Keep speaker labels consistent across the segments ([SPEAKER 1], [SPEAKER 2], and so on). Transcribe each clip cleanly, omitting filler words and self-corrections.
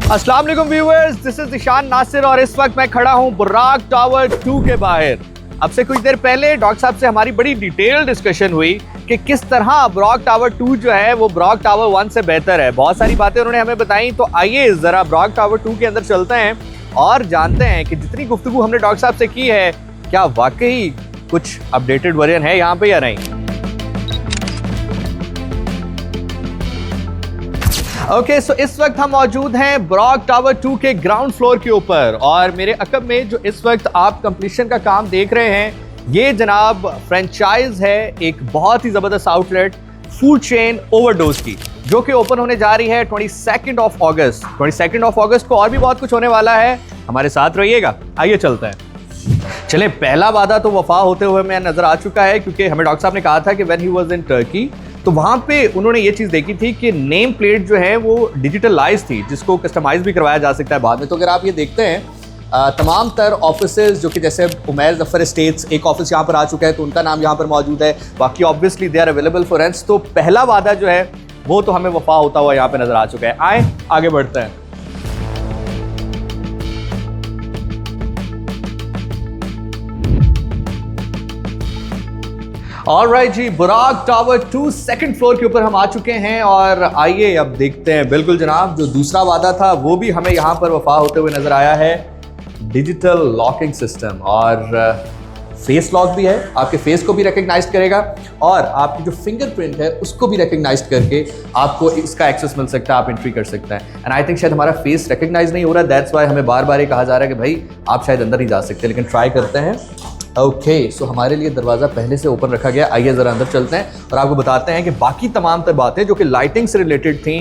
[SPEAKER 1] अस्सलाम वालेकुम viewers, this is निशान नासिर और इस वक्त मैं खड़ा हूं बुराक टावर 2 के बाहर। अब से कुछ देर पहले डॉक्टर साहब से हमारी बड़ी डिटेल डिस्कशन हुई कि किस तरह बुराक टावर 2 जो है वो बुराक टावर 1 से बेहतर है। बहुत सारी बातें उन्होंने हमें बताई, तो आइए ज़रा बुराक टावर 2 के अंदर चलते हैं और जानते हैं कि जितनी गुफ्तगू हमने डॉक्टर साहब से की है, क्या वाकई कुछ अपडेटेड वर्जन है यहाँ पे या नहीं। ओके, सो इस वक्त हम मौजूद हैं बुराक टावर 2 के ग्राउंड फ्लोर के ऊपर और मेरे अकब में जो इस वक्त आप कंप्लीशन का काम देख रहे हैं ये जनाब फ्रेंचाइज है एक बहुत ही ज़बरदस्त आउटलेट फूड चेन ओवरडोज की, जो कि ओपन होने जा रही है 22 अगस्त। 22 अगस्त को और भी बहुत कुछ होने वाला है, हमारे साथ रहिएगा। आइए चलते हैं। चले, पहला वादा तो वफा होते हुए मैं नज़र आ चुका है, क्योंकि हमें डॉक्टर साहब ने कहा था कि when he was in Turkey तो वहाँ पे उन्होंने ये चीज़ देखी थी कि नेम प्लेट जो है वो डिजिटलाइज थी, जिसको कस्टमाइज भी करवाया जा सकता है बाद में। तो अगर आप ये देखते हैं तमाम तर ऑफिसेज जो कि जैसे उमैर जफर एस्टेट्स एक ऑफिस यहाँ पर आ चुका है, तो उनका नाम यहाँ पर मौजूद है। बाकी obviously they are available for rents. तो पहला वादा जो है वो तो हमें वफा होता हुआ यहाँ पे नजर आ चुका है। आए आगे बढ़ते हैं। ऑलराइट जी, बुराक टावर 2 सेकंड फ्लोर के ऊपर हम आ चुके हैं और आइए अब देखते हैं। बिल्कुल जनाब, जो दूसरा वादा था वो भी हमें यहाँ पर वफा होते हुए नजर आया है। डिजिटल लॉकिंग सिस्टम और फेस लॉक भी है, आपके फेस को भी रिकग्नाइज करेगा और आपकी जो फिंगरप्रिंट है उसको भी रिकग्नाइज करके आपको इसका एक्सेस मिल सकता है, आप एंट्री कर सकते हैं। एंड आई थिंक शायद हमारा फेस रिकग्नाइज नहीं हो रहा, दैट्स वाई हमें बार बार ये कहा जा रहा है कि भाई आप शायद अंदर नहीं जा सकते, लेकिन ट्राई करते हैं। ओके, सो हमारे लिए दरवाज़ा पहले से ओपन रखा गया। आइए ज़रा अंदर चलते हैं और आपको बताते हैं कि बाकी तमाम तर बातें जो कि लाइटिंग से रिलेटेड थी।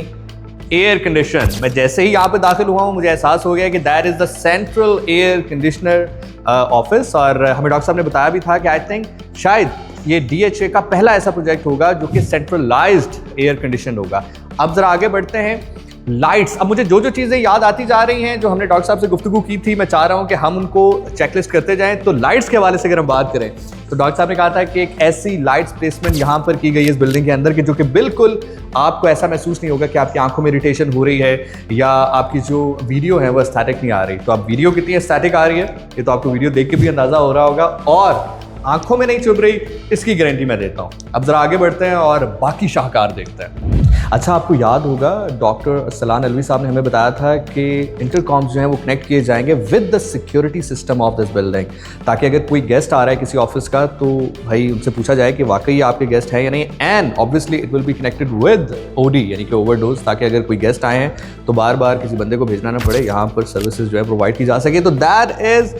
[SPEAKER 1] एयर कंडीशन, मैं जैसे ही यहाँ पे दाखिल हुआ हूँ मुझे एहसास हो गया कि that is the central air conditioner office. और हमें डॉक्टर साहब ने बताया भी था कि आई थिंक शायद ये DHA का पहला ऐसा प्रोजेक्ट होगा जो कि सेंट्रलाइज्ड एयर कंडीशन होगा। अब ज़रा आगे बढ़ते हैं। लाइट्स, अब मुझे जो जो चीज़ें याद आती जा रही हैं जो हमने डॉक्टर साहब से गुफ्तगू की थी, मैं चाह रहा हूं कि हम उनको चेकलिस्ट करते जाएं। तो लाइट्स के हवाले से अगर हम बात करें तो डॉक्टर साहब ने कहा था कि एक ऐसी लाइट्स प्लेसमेंट यहां पर की गई है इस बिल्डिंग के अंदर कि जो कि बिल्कुल आपको ऐसा महसूस नहीं होगा कि आपकी आंखों में इरिटेशन हो रही है या आपकी जो वीडियो है वो एस्थेटिक नहीं आ रही। तो अब वीडियो कितनी एस्थेटिक आ रही है ये तो आपको वीडियो देख के भी अंदाज़ा हो रहा होगा, और आंखों में नहीं चुभ रही इसकी गारंटी मैं देता हूँ। अब ज़रा आगे बढ़ते हैं और बाकी शाहकार देखते हैं। अच्छा, आपको याद होगा डॉक्टर अरसलान अलवी साहब ने हमें बताया था कि इंटरकॉम्स जो हैं वो कनेक्ट किए जाएंगे with the security system of this building, ताकि अगर कोई गेस्ट आ रहा है किसी ऑफिस का तो भाई उनसे पूछा जाए कि वाकई आपके गेस्ट हैं या नहीं। And obviously it will be connected with OD यानी कि ओवरडोज, ताकि अगर कोई गेस्ट आए हैं तो बार बार किसी बंदे को भेजना ना पड़े, यहाँ पर सर्विसेज जो है प्रोवाइड की जा सके। तो दैट इज़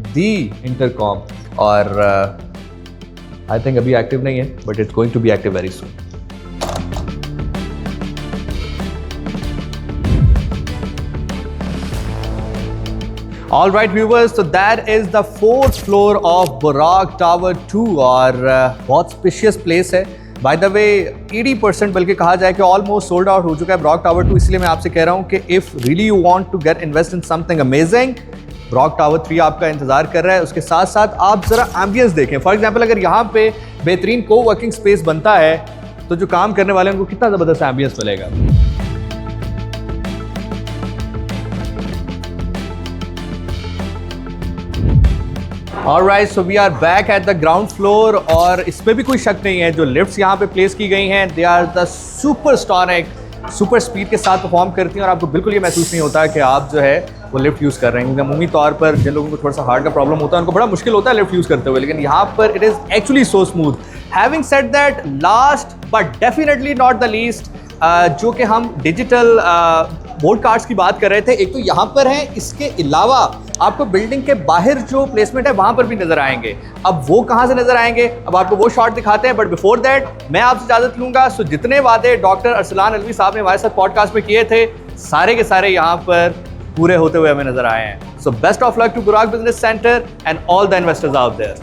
[SPEAKER 1] दी इंटरकॉम। और आई थिंक अभी एक्टिव नहीं है, but it's going to be active very soon. All right viewers, so that is the 4th floor of Burak Tower 2 और बहुत स्पेशियस प्लेस है। बाय द वे 80% बल्कि कहा जाए कि ऑलमोस्ट सोल्ड आउट हो चुका है बुराक टावर 2। इसलिए मैं आपसे कह रहा हूँ कि if really you want to get invest in something amazing, Burak tower 3 आपका इंतजार कर रहा है। उसके साथ साथ आप ज़रा एम्बियंस देखें। फॉर एग्जाम्पल, अगर यहाँ पे बेहतरीन को वर्किंग स्पेस बनता है तो जो काम करने वाले हैं उनको कितना ज़बरदस्त एम्बियंस मिलेगा। Alright, so we are back at the ground floor और इसमें भी कोई शक नहीं है, जो लिफ्ट्स यहाँ पे प्लेस की गई हैं they are the supersonic, super speed के साथ परफॉर्म करती हैं और आपको बिल्कुल ये महसूस नहीं होता कि आप जो है वो लिफ्ट यूज़ कर रहे हैं। क्योंकि अमूमी तौर पर जिन लोगों को थोड़ा सा हार्ट का प्रॉब्लम होता है उनको बड़ा मुश्किल होता है लिफ्ट यूज़ करते हुए, लेकिन यहाँ पर it is actually so smooth. Having said that, last but definitely not the least, जो कि हम डिजिटल बोर्ड कार्ड्स की बात कर रहे थे, एक तो यहाँ पर है, इसके अलावा आपको बिल्डिंग के बाहर जो प्लेसमेंट है वहाँ पर भी नजर आएंगे। अब वो कहाँ से नजर आएंगे, अब आपको वो शॉट दिखाते हैं, बट बिफोर दैट मैं आपसे इजाजत लूंगा। सो जितने वादे डॉक्टर अरसलान अलवी साहब ने हमारे साथ पॉडकास्ट में किए थे, सारे के सारे यहाँ पर पूरे होते हुए हमें नजर आए हैं। So best of luck to Burak business centre and all the investors out there.